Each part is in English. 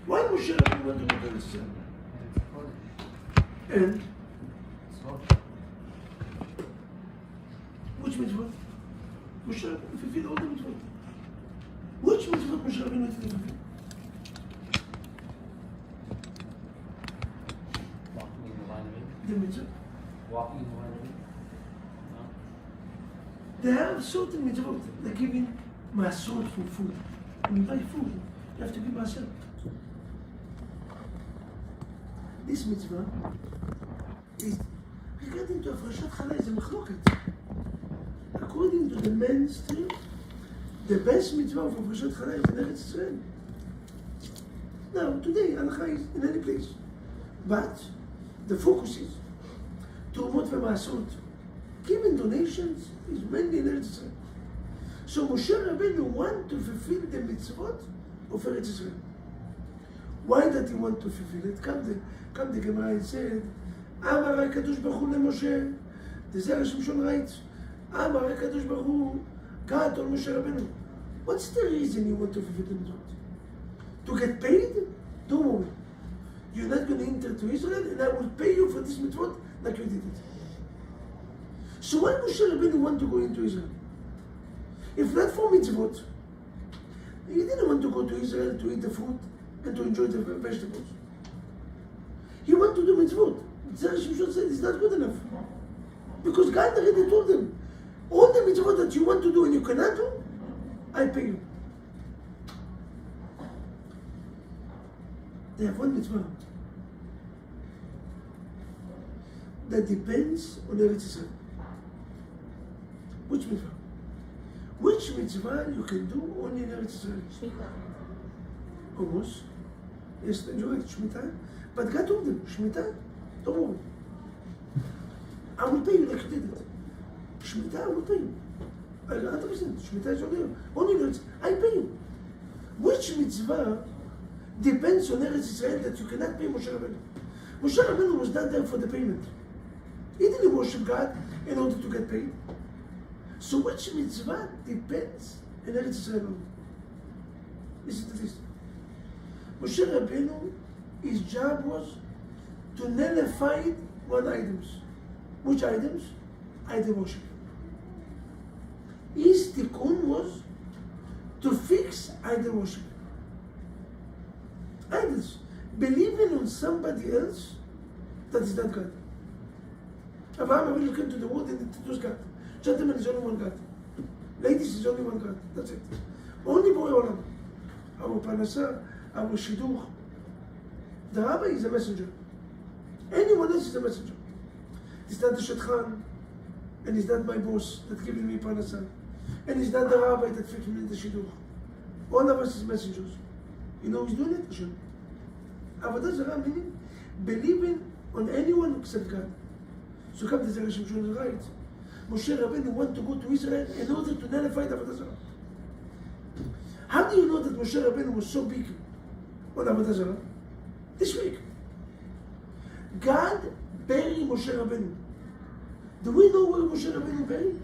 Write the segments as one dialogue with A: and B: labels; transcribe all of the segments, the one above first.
A: Why Moshe Rabbeinu went to go to Israel? And which mitzvot? Moshe Rabbeinu fulfilled all the mitzvot. Which mitzvot Moshe Rabbeinu fulfilled?
B: Walking in the line of it.
A: The mitzvah.
B: Walking in the line of it.
A: They have certain mitzvot, like giving masot for food. When you buy food, you have to give masot. This mitzvah is regarding to Parshat Vaetchanan is a machloket. According to the mainstream, the best mitzvah for Parshat Vaetchanan is in Eretz Israel. Now, today, halacha is in any place. But the focus is Turumot v'Maasot. Giving donations is mainly in Eretz Israel. So Moshe Rabbeinu want to fulfill the mitzvot of Eretz Israel. Why did he want to fulfill it? Come the Gemara and said, Amar HaKadosh Baruch Hu leMoshe. The Zera Shimshon writes, Amar HaKadosh Baruch Hu, God told Moshe Rabbeinu. What's the reason you want to fulfill the mitzvot? To get paid? Don't worry. You're not going to enter to Israel and I will pay you for this mitzvot like you did it. So why Moshe Rabbeinu want to go into Israel? If not for mitzvot, he didn't want to go to Israel to eat the food and to enjoy the vegetables. He wanted to do mitzvot. Zera Shimshon said it's not good enough. Because God already told him, all the mitzvot that you want to do and you cannot do, I pay you. They have one mitzvah that depends on Eretz Israel. Which mitzvah? Which mitzvah you can do only in Eretz Israel? Shemitah. Almost. Yes, you're right, Shemitah. But God told them, Shemitah, don't worry. I will pay you like you did it. Shemitah, I will pay you. 100%. Shemitah is only Eretz. I pay you. Which mitzvah depends on Eretz Israel that you cannot pay Moshe Rabbeinu? Moshe Rabbeinu was not there for the payment. He didn't worship God in order to get paid. So which mitzvah depends on Eretz Israel? Listen to this. Moshe Rabbeinu, his job was to nullify one items. Which items? Idol worship. His tikkun was to fix idol worship. Idols. Believing on somebody else that is not God. Abraham Avinu came to the world and it was God. Gentlemen, is only one God. Ladies, is only one God. That's it. Only Borei Olam. Our Parnasah, our Shidduch. The rabbi is a messenger. Anyone else is a messenger. It's not the Shadchan, and it's not my boss that gives me Parnasah, and it's not the rabbi that fixes me the Shidduch. All of us is messengers. You know who's doing it? Hashem. Avodah Zarah meaning believing on anyone except God. So come the Zera Shimshon right. Moshe Rabbeinu wanted to go to Israel in order to nullify the Avodah Zarah. How do you know that Moshe Rabbeinu was so big on Avodah Zarah? This week. God buried Moshe Rabbeinu. Do we know where Moshe Rabbeinu buried?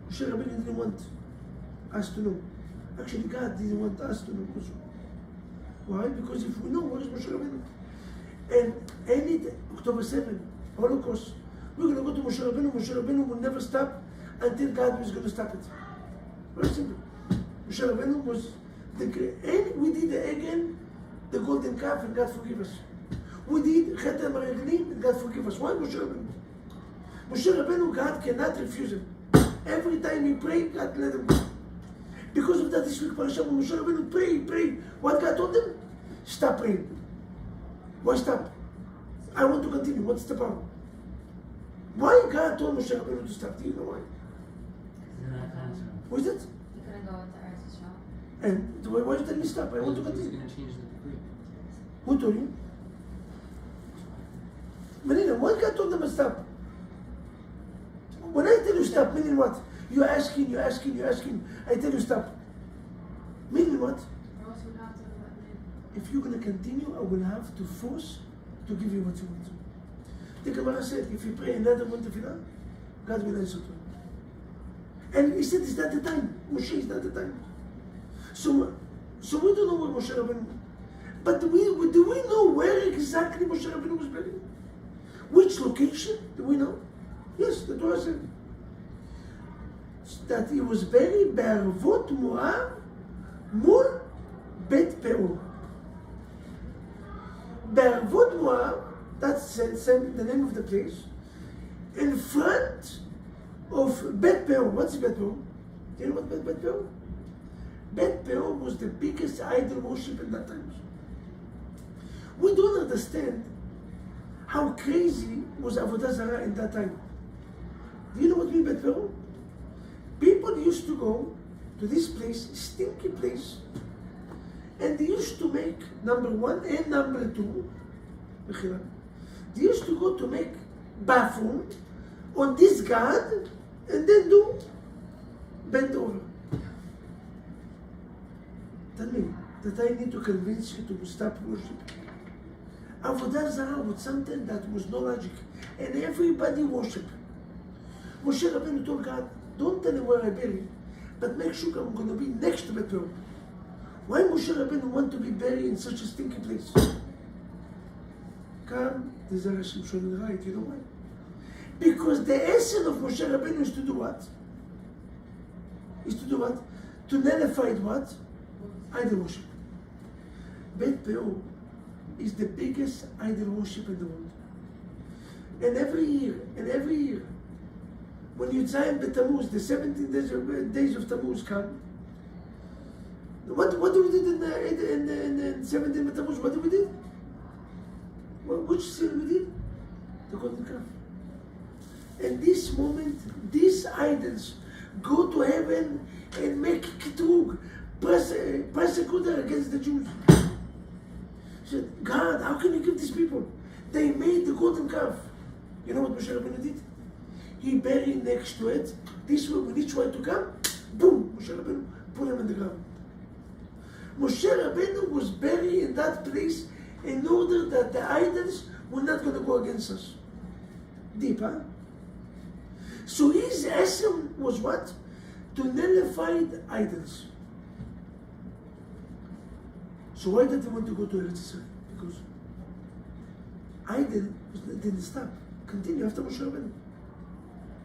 A: Moshe Rabbeinu didn't want us to know. Actually, God didn't want us to know also. Why? Because if we know, where is Moshe Rabbeinu? And any October 7, Holocaust, we're going to go to Moshe Rabbeinu. Moshe Rabbeinu will never stop until God was going to stop it. Very simple. Moshe Rabbeinu was the great. And we did again the golden calf and God forgive us. We did Chet HaMaraglim and God forgive us. Why Moshe Rabbeinu? Moshe Rabbeinu, God cannot refuse him. Every time he prayed, God let him go. Because of that, this week, Parashat, when Moshe Rabbeinu pray. What God told him? Stop praying. Why stop? I want to continue. What's the problem? Why God told Moshe Rabbeinu to stop? Do you know why? What is it?
C: He couldn't go into Eretz Israel.
A: And why did you stop? I want to continue.
B: He's going to change the decree.
A: Who told you? Meaning, why God told them to stop? When I tell you stop, meaning what? You're asking. I tell you stop. Meaning what? If you're going to continue, I will have to force to give you what you want. The Gemara said, if you pray another one tefillah, God will answer to you. And he said, it's not the time. Moshe, it's not the time. So So we don't know where Moshe Rabbeinu. But do we know where exactly Moshe Rabbeinu was buried? Which location? Do we know? Yes, the Torah said that he was buried בערבות מואב מול בית פאור. בערבות מואב, that's the name of the place, in front of בית פאור. What's בית פאור? Do you know what בית פאור? בית פאור was the biggest idol worship in that time. We don't understand how crazy was Avodah Zarah in that time. Do you know what we mean by Peru? People used to go to this place, stinky place, and they used to make number one and number two. They used to go to make bathroom on this god and then do bend over. Tell me that I need to convince you to stop worshiping. Avodah Zarah was something that was no logic, and everybody worshiped. Moshe Rabbeinu told God, don't tell me where I bury, but make sure I'm going to be next to Beit Peor. Why Moshe Rabbeinu want to be buried in such a stinky place? Come, the Zera Shimshon is right, you know why? Because the essence of Moshe Rabbeinu is to do what? Is to do what? To nullify what? Idol worship. Beit Peor is the biggest idol worship in the world. And every year, when you Yudzayin B'Tammuz, the 17 days of Tammuz come, what do we do in 17 B'Tammuz? What do we do? Which sin we did? The golden calf. And this moment, these idols go to heaven and make kitrug, persecutor against the Jews. He said, God, how can you give these people? They made the golden calf. You know what Moshe Rabbeinu did? He buried next to it. This way, when each one to come, boom, Moshe Rabbeinu put him in the ground. Moshe Rabbeinu was buried in that place in order that the idols were not going to go against us. Deep, huh? So his essence was what? To nullify the idols. So why did he want to go to Eretz Israel? Because idol didn't stop. Continue after Moshe Rabbeinu.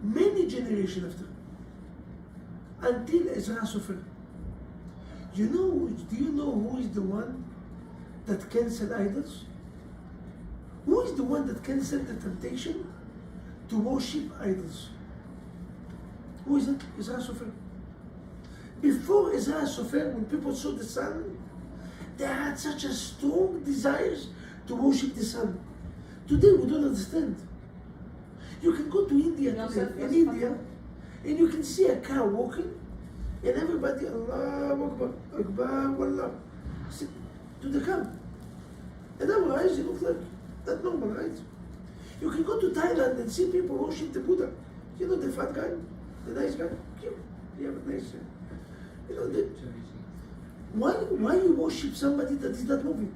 A: Many generations after. Until Ezra Sofer. Do you know who is the one that canceled idols? Who is the one that canceled the temptation to worship idols? Who is it? Ezra Sofer. Before Ezra Sofer, when people saw the sun, they had such a strong desires to worship the sun. Today we don't understand. You can go to India today, in India, and you can see a cow walking, and everybody, Allah Akbar, Akbar, Wallah, to the cow. And our eyes, it looks like that normal, right? You can go to Thailand and see people worship the Buddha. You know the fat guy, the nice guy? Cute. You have a nice, you know, why you worship somebody that is not moving?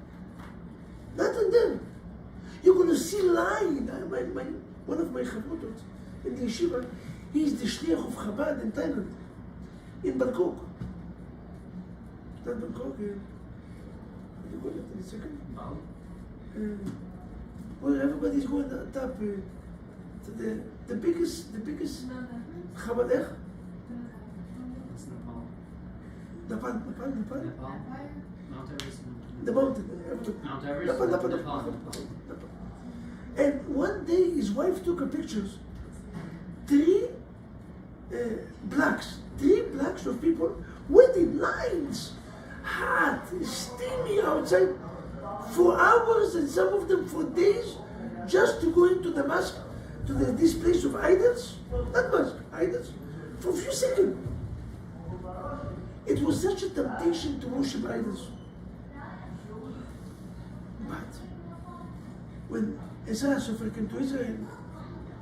A: Not in them. You're going to see line. One of my chavrutot in the yeshiva, he is the shliach of Chabad in Thailand, in Bangkok. Not Bangkok, what do you call it in a second? Where everybody's going on top to the biggest Chabad Ech. Nepal. Mount Everest. The mountain.
B: Mount Everest.
A: Nepal. And one day his wife took a pictures. Three blacks of people waiting lines, hot, steamy outside for hours, and some of them for days, just to go into the mosque, to this place of idols. Not mosque, idols, for a few seconds. It was such a temptation to worship idols. But when Ezra Sofer came to Israel,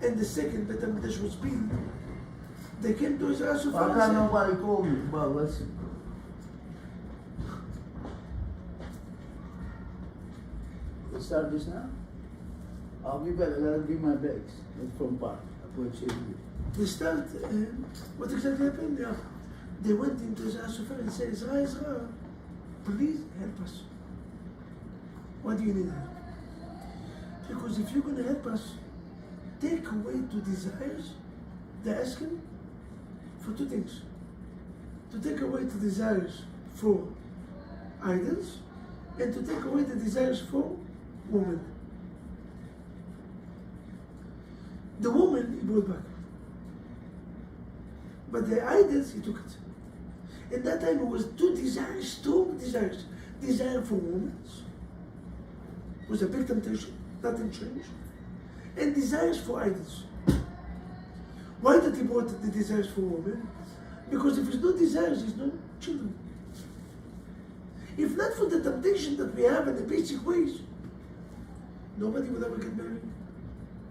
A: and the second Beit HaMikdash was built, they came to Ezra Sofer and said,
D: nobody called me. Well, listen. Let's start this now? I'll be better. That'll be my bags. It's from Park. I put it here.
A: they start, what exactly happened? They went into Ezra Sofer and said, Ezra, please help us. Why do you need help? Because if you're going to help us take away the desires, they're asking for two things. To take away the desires for idols and to take away the desires for women. The woman he brought back. But the idols he took it. In that time it was two desires, strong desires. Desire for women was a big temptation, nothing changed. And desires for idols. Why did he brought the desires for women? Because if there's no desires, there's no children. If not for the temptation that we have in the basic ways, nobody will ever get married.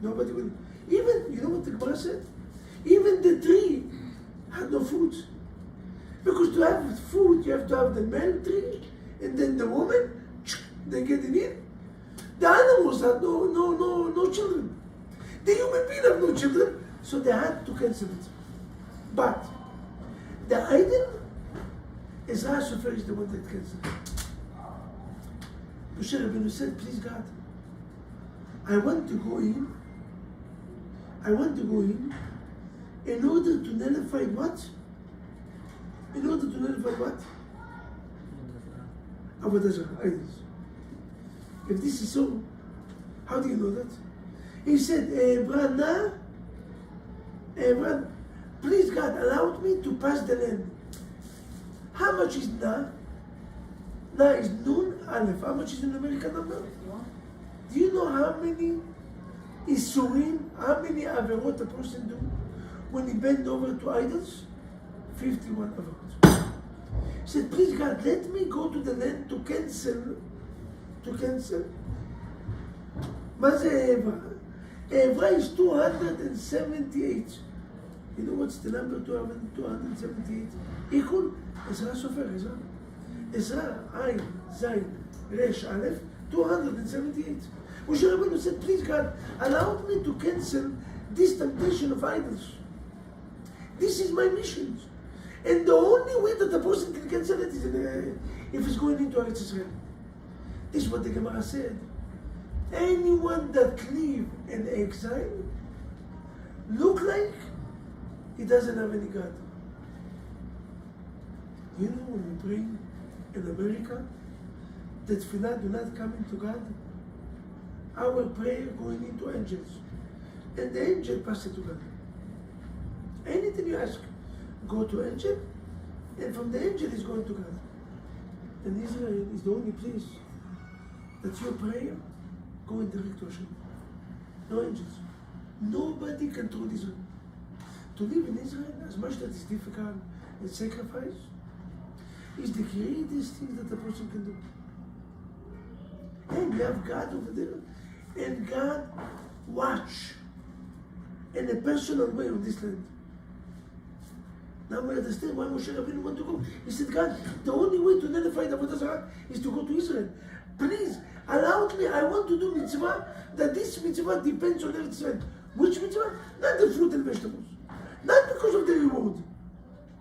A: Nobody will. Even, you know what the Gemara said? Even the tree had no food. Because to have food, you have to have the male tree, and then the woman, they get it in. The animals had no children. The human being have no children, so they had to cancel it. But the idol, Zera Shimshon is the one that canceled it. Moshe Rabbeinu said, please God, I want to go in in order to nullify what? In order to nullify what? Avodah Zarah, idols. If this is so, how do you know that? He said, Abraham, please God, allow me to pass the land. How much is Na? Na is Nun Aleph. How much is an American number? Do you know how many Isurim, how many Averot a person do when he bend over to idols? 51 Averot. He said, please God, let me go to the land to cancel. מה זה Evra? Evra is 278. You know what's the number 278? Equal Zera Shimshon, Ezra, Ayin, Zayin, Resh, Aleph, 278. Moshe Rabbeinu said, please God, allow me to cancel this temptation of idols. This is my mission. And the only way that a person can cancel it is if he's going into Eretz Israel. This is what the Gemara said. Anyone that live in exile look like he doesn't have any God. You know when we pray in America that tefillah do not come into God, our prayer going into angels, and the angel pass it to God. Anything you ask, go to angel, and from the angel is going to God. And Israel is the only place that your prayer go in direct to Hashem. No angels. Nobody can control Israel. To live in Israel, as much that is difficult and sacrifice, is the greatest thing that a person can do. And you have God over there, and God watch in a personal way on this land. Now we understand why Moshe Rabbeinu want to go. He said, God, the only way to nullify the Avodah Zarah is to go to Israel. Please, allow me, I want to do mitzvah, that this mitzvah depends on Eretz Israel. Which mitzvah? Not the fruit and vegetables. Not because of the reward.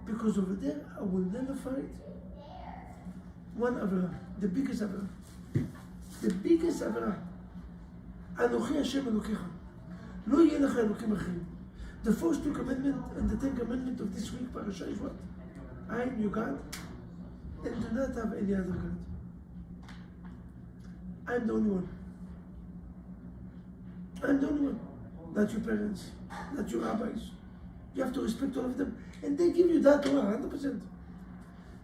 A: Because over there, I will nullify one Avraham, the biggest Avraham. The biggest Avraham. Anochi Hashem Elokecha. Lo yeh lecha Elokim achim. The first two commandments and the 10 commandments of this week, Parasha, is what? I am your God, and do not have any other God. I am the only one. I am the only one. Not your parents, not your rabbis. You have to respect all of them. And they give you that Torah, 100%.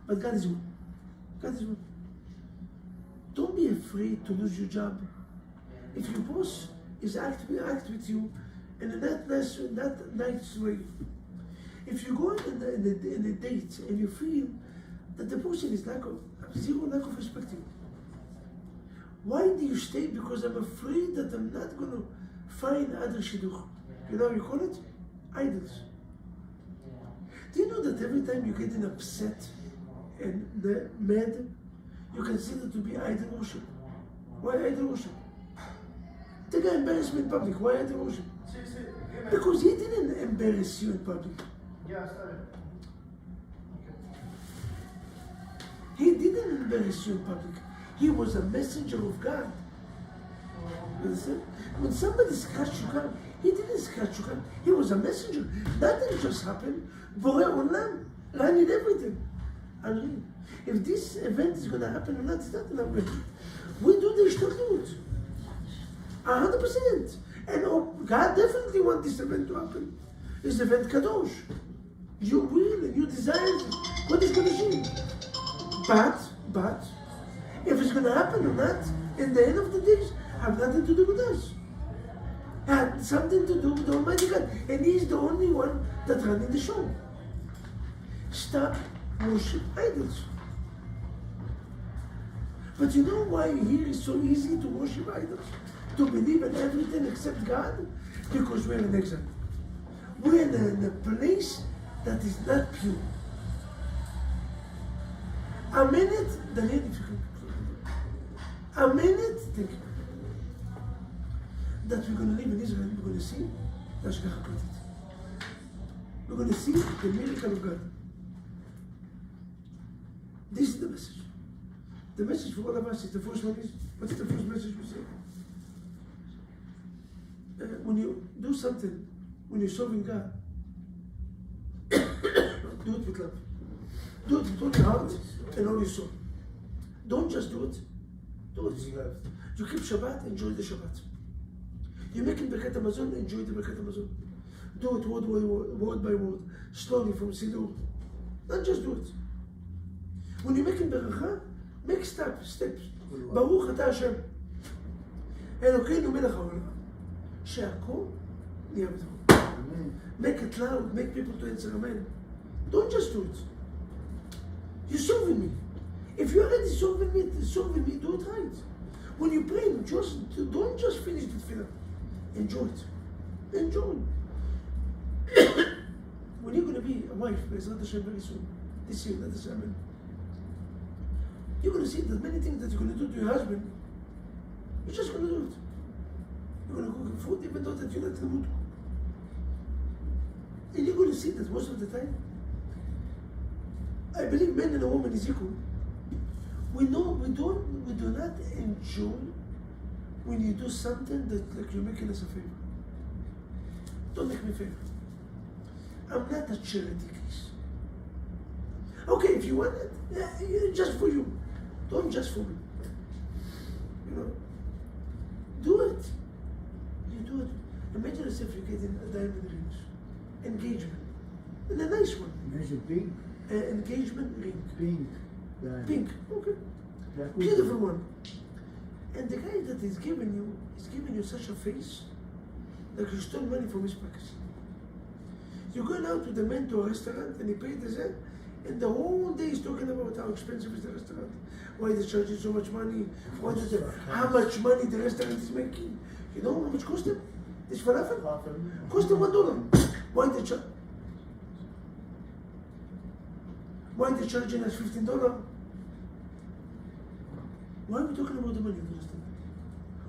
A: But God is one. God is one. Don't be afraid to lose your job. If your boss is act with you in a not nice way, if you go in a date and you feel that the person is zero lack of respect to you, why do you stay? Because I'm afraid that I'm not going to find other shidduch. You know how you call it? Idols. Do you know that every time you get upset and mad, you consider to be idol worship? Why idol worship? The guy embarrassed me in public. Why idol worship? Because he didn't embarrass you in public. He didn't embarrass you in public. He was a messenger of God. You understand? When somebody scratched your car, he didn't scratch your car. He was a messenger. Nothing just happened. Borei Olam ran in everything. Unreal. If this event is going to happen or not, it's not going to happen. We do the ishtaklut. 100%. And God definitely wants this event to happen. It's event kadosh. You will and you desire it. What is going to change? But, if it's going to happen or not, in the end of the days, have nothing to do with us. Had something to do with Almighty God. And He's the only one that's running the show. Stop worship idols. But you know why here is so easy to worship idols? To believe in everything except God? Because we're in exile. We're in a place that is not pure. A minute, Daniel, if you can. A minute, think. That we're going to live in Israel, we're going to see the Ashgacha Pratit. We're going to see the miracle of God. This is the message. The message for all of us is the first one is, what's the first message we say? When you do something, when you're serving God, do it with love. Do it with all your heart and all your soul. Don't just do it. Do it. You keep Shabbat, enjoy the Shabbat. You're making Birkat Hamazon, enjoy the Birkat Hamazon. Do it word by word, slowly from Siddur. Not just do it. When you're making Beracha, make steps. Baruch Ata Hashem. Elokeinu melech haolam. She'akol nהיה b'torah. Make it loud, make people to answer amen. Don't just do it. You're serving me. If you're already serving me, do it right. When you pray, don't just finish the tefillah. Enjoy it. Enjoy it. When you're going to be a wife, Be'ezrat Hashem, very soon, this year, let us say amen. You're going to see that many things that you're going to do to your husband, you're just going to do it. You're going to cook him food even though that you're not in the mood. And you're going to see that most of the time, I believe men and a woman is equal. We do not enjoy when you do something that like you're making us a favor. Don't make me a favor. I'm not a charity case. Okay, if you want it, just for you. Don't just for me. You know, do it. You do it. Imagine yourself you're getting a diamond ring, engagement, and a nice one.
D: Imagine pink.
A: Engagement ring.
D: Pink. Diamond.
A: Pink. Okay. Beautiful one. And the guy that is giving you such a face, like you stole money from his pockets. You're going out with the man to a restaurant and he paid the Zera, and the whole day he's talking about how expensive is the restaurant, why they're charging so much money, how much money the restaurant is making. You know how much cost him? This falafel? Cost him $1. Why they charging us $15? Why are we talking about the money in the restaurant?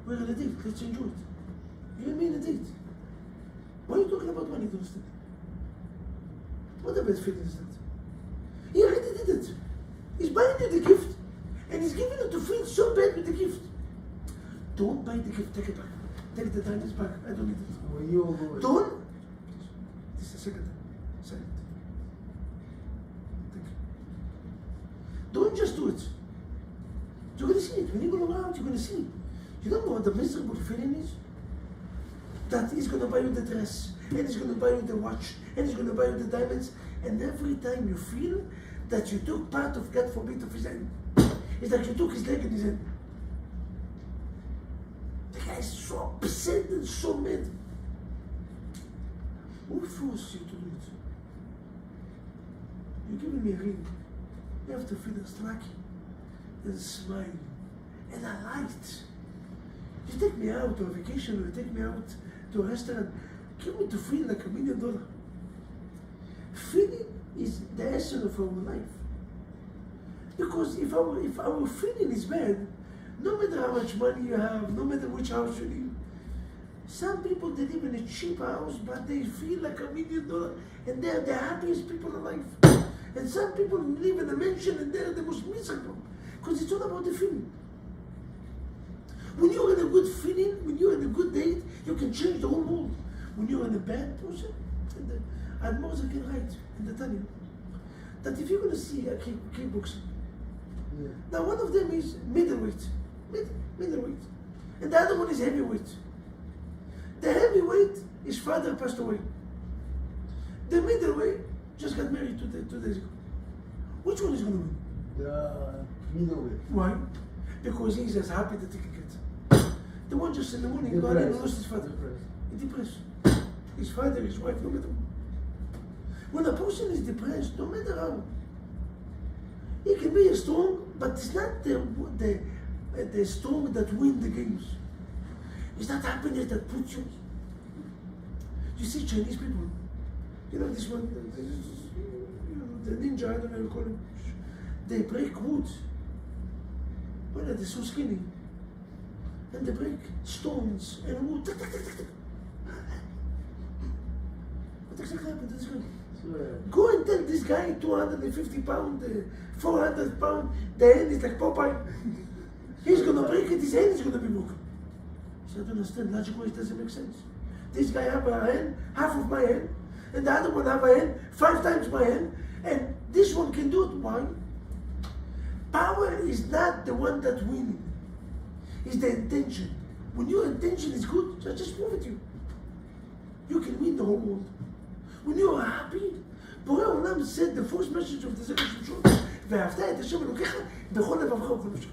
A: We're on a date, let's enjoy it. You and me in a date. Why are you talking about money in the restaurant? What a bad feeling is that? He already did it. He's buying you the gift, and he's giving you to feel so bad with the gift. Don't buy the gift, take it back. Take the diamonds back, I don't need it. Don't. This is the second time. Silent. Thank you. Don't just do it. You're going to see it. When you go around, you're going to see it. You don't know what the miserable feeling is? That he's going to buy you the dress, and he's going to buy you the watch, and he's going to buy you the diamonds, and every time you feel that you took part of, God forbid, of his hand. It's like you took his leg in his hand. The guy is so upset and so mad. Who forced you to do it? You're giving me a ring. You have to feel lucky and smile. And I liked. You take me out to a vacation or you take me out to a restaurant, give me to feel like $1 million. Feeling is the essence of our life. Because if our feeling is bad, no matter how much money you have, no matter which house you live, some people they live in a cheap house, but they feel like $1 million, and they're the happiest people alive. And some people live in a mansion and they're the most miserable. Because it's all about the feeling. When you're in a good feeling, when you're in a good date, you can change the whole world. When you're in a bad person, and Moses can write in the Tanya that if you're going to see a kickboxing, now one of them is middleweight, middleweight, and the other one is heavyweight. The heavyweight, his father passed away. The middleweight just got married 2 days ago. Which one is going to win?
D: The middleweight.
A: Why? Because he's as happy that he can get. The one just in the morning, God and lost his father. He's depressed. His father, his wife, no matter. When a person is depressed, no matter how, he can be strong, but it's not the strong that win the games. It's not happiness that puts you. You see Chinese people, you know this one, the ninja, I don't know how you call him. They break wood. Well, they're so skinny. And they break stones and wood. What exactly happened to this guy? Go and tell this guy 250 pounds, 400 pounds, the hand is like Popeye. He's gonna break it, his hand is gonna be broken. So I don't understand, logic-wise it doesn't make sense. This guy have a hand, half of my hand, and the other one have a hand, 5 times my hand, and this one can do it. Why? Power is not the one that wins. It's the intention. When your intention is good, just prove it to you. You can win the whole world. When you are happy, Borei Olam said the first message of the Zera Shimshon, ואהבת את השם אלוקיך בכל לבבך ובכל נפשך.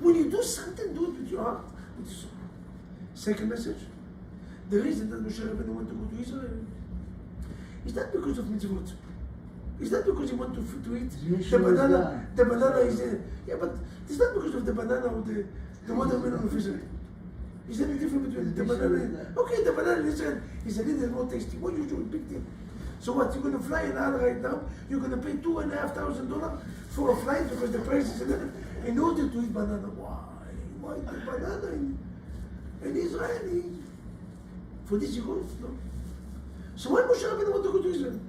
A: When you do something, do it with your heart, with your soul. Second message, the reason that Moshe Rabbeinu went to go to Israel is not because of mitzvot. It's not because he wanted to eat the banana. The banana is yeah, but it's not because of the banana or the watermelon of Israel. Is there any difference between the banana and... Okay, the banana in Israel is a little more tasty. What you do, big deal. So what, you're going to fly in Al right now, you're going to pay $2,500 for a flight because the price is in order to eat banana. Why the banana in Israel? For this you go? No. So why Moshe Rabbeinu want to go to Israel?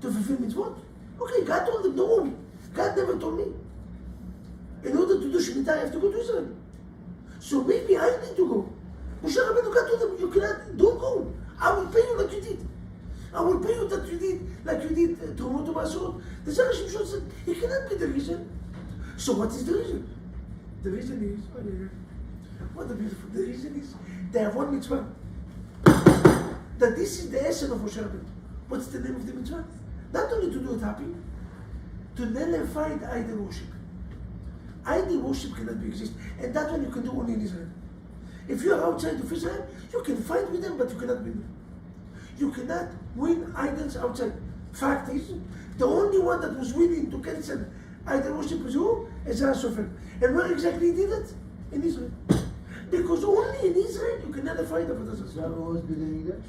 A: To fulfill mitzvot? Okay, God told him, don't worry. God never told me. In order to do Shemitah, I have to go to Israel. So maybe I need to go. Moshe Rabbeinu God told him, you cannot, don't go. I will pay you like you did. I will pay you that you did, like you did Torah to Masot. The Zera Shimshon said, it cannot be the reason. So what is the reason? The reason is, what a beautiful, the reason is, they have one mitzvah. That this is the essence of Moshe Rabbeinu. What's the name of the mitzvah? Not only to do it happy, to nullify the idol worship. Idol worship cannot be exist, and that one you can do only in Israel. If you are outside of Israel, you can fight with them, but you cannot win them. You cannot win idols outside. Fact is, the only one that was willing to cancel idol worship was who? Zera Shimshon. And where exactly he did it? In Israel. Because only in Israel you can nullify the Avodah Zarah.
D: So I've always been in English?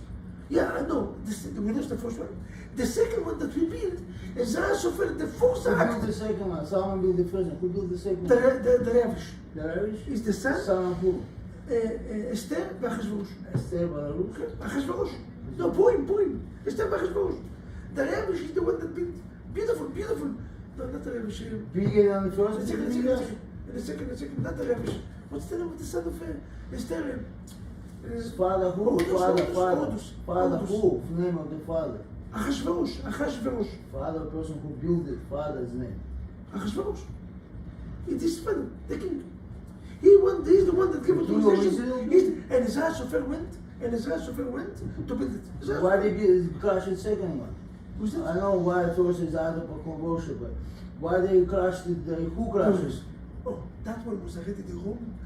A: Yeah, I know. We lost the first one. The second one that we built is Zera Shimshon, the fourth
D: Who
A: act.
D: built the second one? Someone built the first one. Who built the second
A: The
D: one?
A: Ravish.
D: The Irish?
A: Is the son,
D: Son of who?
A: Esther Bachashverosh.
D: Esther Baruch.
A: Achashverosh. No, Purim. Esther Bachashverosh. The Ravish is the one that built. Beautiful. No, not the Ravish.
D: Bigger than the first
A: The
D: one?
A: second, not the Ravish. What's the name of the son of Esther?
D: Father who?
A: Horus.
D: Father who? Name of the father.
A: Achashverosh.
D: Father, person who built it. Father's name.
A: Achashverosh. It is father, the king. He's the one that gave authorization. And Zera Shimshon went to build it.
D: Why did you crash the second one?
A: Who's that?
D: I know why it was his idol for worship, but why they crashed it? Who crashed it?
A: Oh, that one was already the Rome,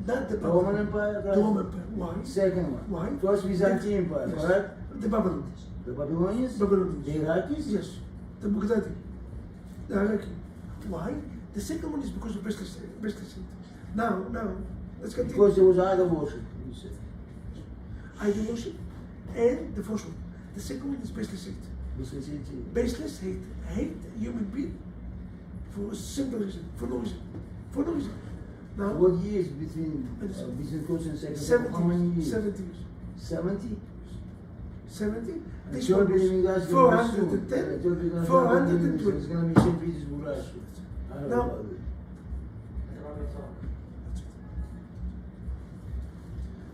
A: not the
D: Roman Empire?
A: The Roman Empire. Why?
D: Second one.
A: Why?
D: First Byzantine Empire,
A: Yes.
D: correct?
A: The Babylonians.
D: The Babylonians?
A: Babylonians.
D: The Iraqis?
A: Yes. The Baghdadi. The Iraqi. Why? The second one is because of Bestless. Now, let's continue.
D: Because there was idol worship, you said.
A: Idol worship and the first one. The second one is baseless hate. Baseless hate human being for a simple reason, for no reason. Now,
D: What years between first and second?
A: 70
D: How many years?
A: 70 years.
D: 70?
A: 70.
D: I
A: This
D: told
A: one
D: you you
A: was
D: guys gonna be soon.
A: 410.
D: I told you guys
A: 420.
D: it's gonna be St. Petersburg Rush. I don't know
A: No.
D: about it.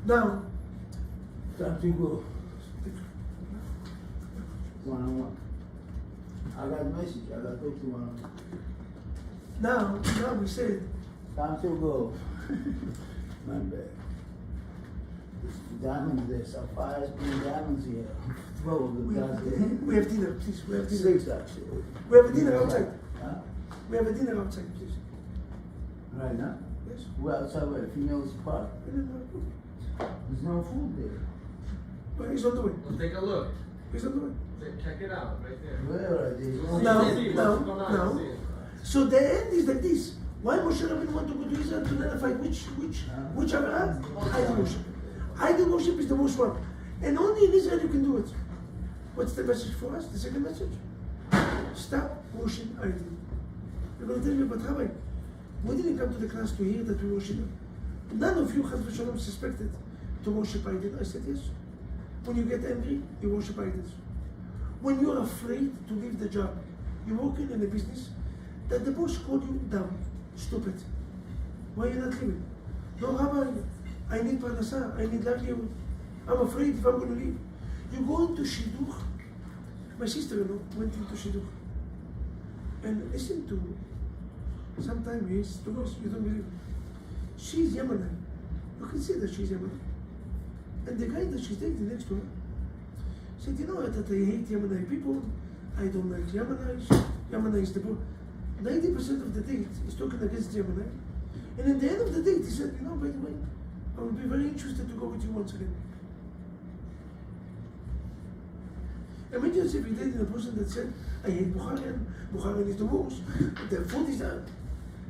A: Now,
D: Time to go. One on one. I got a message. I got to talk to one on one.
A: now we said,
D: Time to go. My bad. Diamonds there, sapphires, blue diamonds here. 12 of
A: we
D: them
A: have,
D: guys there.
A: we have dinner, please. We have dinner.
D: 6 actually.
A: We have a dinner outside.
D: Huh?
A: We have a dinner outside, please.
D: Right now?
A: Yes.
D: We're outside where the females park. There's no food there.
A: But he's on the way.
E: Well, take a look.
A: He's on the way.
E: Check it out, right there.
D: Where are they?
A: No. So the end is like this. Why Moshe Rabbeinu want to go to Israel to identify which Avraham? Idol worship. Idol worship is the worst one. And only in Israel you can do it. What's the message for us? The second message? Stop worshiping idol. You're going to tell me, but Rabbi, we didn't come to the class to hear that we worship. None of you, Chas v'Shalom, suspected to worship idol. I said yes. When you get angry, you worship idols. When you're afraid to leave the job, you're working in a business that the boss called you down, stupid. Why are you not leaving? No, Rabbi, I need parnasa, I need livelihood. I'm afraid if I'm going to leave. You go into shidduch. My sister-in-law went into shidduch. And listen to, sometimes he stories you don't believe it. She's Yemenite. You can see that she's Yemenite. And the guy that she's dating next to her said, you know that I hate Yemenite people. I don't like Yemenites. Yemenite is the book. 90% of the date is talking against Yemenite. And at the end of the date, he said, you know, by the way, I will be very interested to go with you once again. Imagine if you dated a person that said, I hate Bukharian is the worst, the food is that.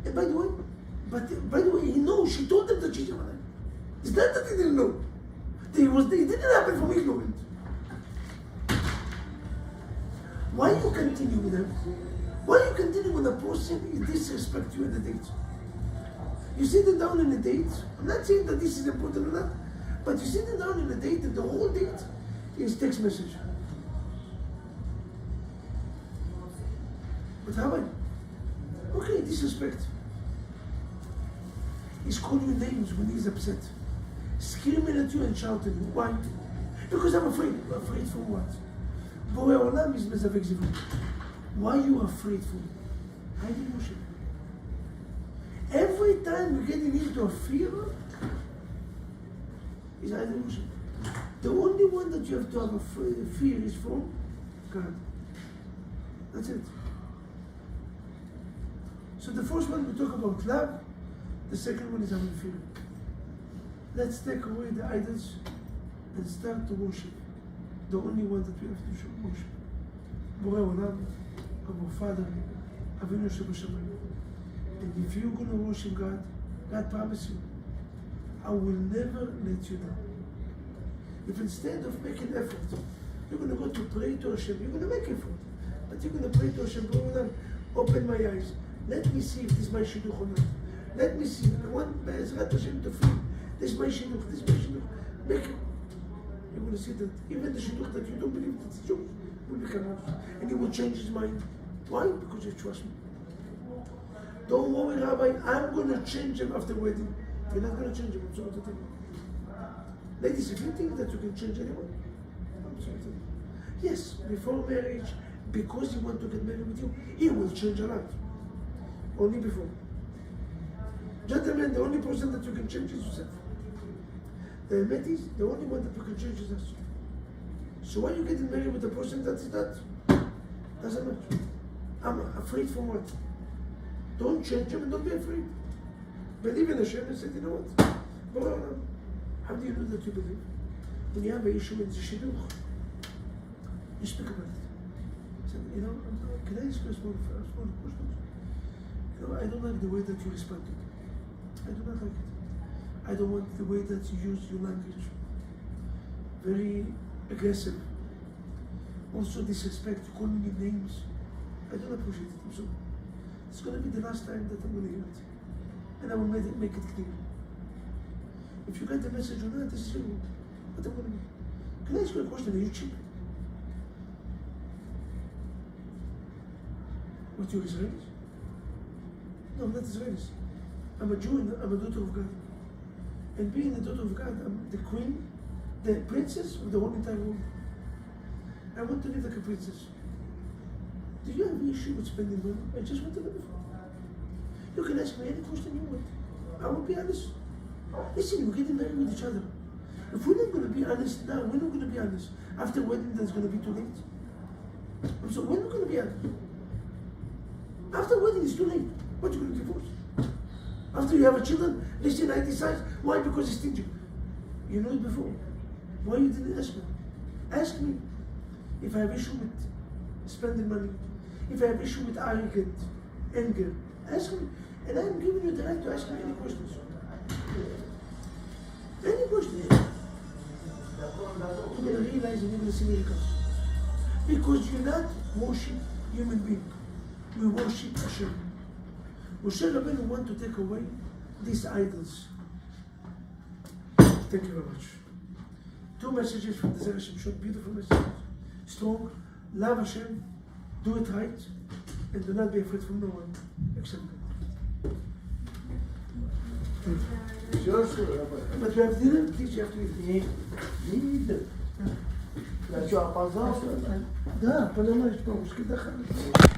A: And by the way, he knows, she told them that she's Yemenite. It's not that he didn't know. It didn't happen from ignorant. Why you continue with them? Why you continue when a person disrespects you in the date? You sit them down in a date. I'm not saying that this is important or not, but you sit them down in a date and the whole date is text message. But how about, okay, disrespect. He's calling you names when he's upset. Screaming at you and shouting. Why? Because I'm afraid. Afraid from what? Borei Olam is mezavek zivug. Why are you afraid for? I didn't worship. Every time you're getting into a fear, is idol worship. The only one that you have to have a fear is from God. That's it. So the first one we talk about love, the second one is having fear. Let's take away the idols and start to worship. The only one that we have to worship. Borei Olam, our Father, Avinu Shebashamayim. And if you're going to worship God, God promises you, I will never let you down. If instead of making effort, you're going to go to pray to Hashem, you're going to make effort, but you're going to pray to Hashem, Borei Olam, open my eyes. Let me see if this is my shidduch or not. Let me see. I want Be'ezrat Hashem to feel. This is my shidduch, this is my shidduch. Make it. You're going to see that even the shidduch that you don't believe that it's true will become yours. And he will change his mind. Why? Because you trust me. Don't worry, Rabbi, I'm going to change him after wedding. You're not going to change him, I'm sorry to tell you. Ladies, if you think that you can change anyone, I'm sorry to tell you. Yes, before marriage, because he wants to get married with you, he will change a lot. Only before. Gentlemen, the only person that you can change is yourself. The Emet is the only one that you can change is us. So why are you getting married with a person that is not? Doesn't matter. I'm afraid from what? Don't change him and don't be afraid. Believe in Hashem and say, you know what? Borei Olam, how do you know that you believe? When you have an issue with the shidduch, you speak about it. So, you know, can I ask you a small question? You know, I don't like the way that you respond to me. I do not like it. I don't want the way that you use your language. Very aggressive. Also disrespect, you call me names. I don't appreciate it. I'm sorry. It's going to be the last time that I'm going to hear it. And I will make it clear. If you get the message or not, this is your. But I'm going to. Can I ask you a question? Are you cheap? What, you're Israelis? No, I'm not Israelis. I'm a Jew and I'm a daughter of God. And being the daughter of God, I'm the queen, the princess of the whole entire world. I want to live like a princess. Do you have an issue with spending money? I just want to live. You can ask me any question you want. I will be honest. Listen, we're getting married with each other. If we're not going to be honest now, we're not going to be honest. After wedding, that's going to be too late. So we're not going to be honest. After wedding, it's too late. What, you going to divorce? After you have a children, listen, I decide. Why? Because it's stingy. You know it before. Why you didn't ask me? Ask me if I have issue with spending money, if I have issue with arrogant, anger. Ask me. And I'm giving you the right to ask me any questions. Any questions. You're going to realize and you're going to see miracles. Because you're not worship human being. We worship Hashem. Moshe Rabbeinu want to take away these idols. Thank you very much. 2 messages from the Zera Shimshon, beautiful messages. Strong, love Hashem, do it right, and do not be afraid from no one except God.
D: Sure,
A: But you have dinner, please, you have to eat.
D: Dinner. La tua apazão,
A: Да, понимаешь, бабушка, да, хорошо.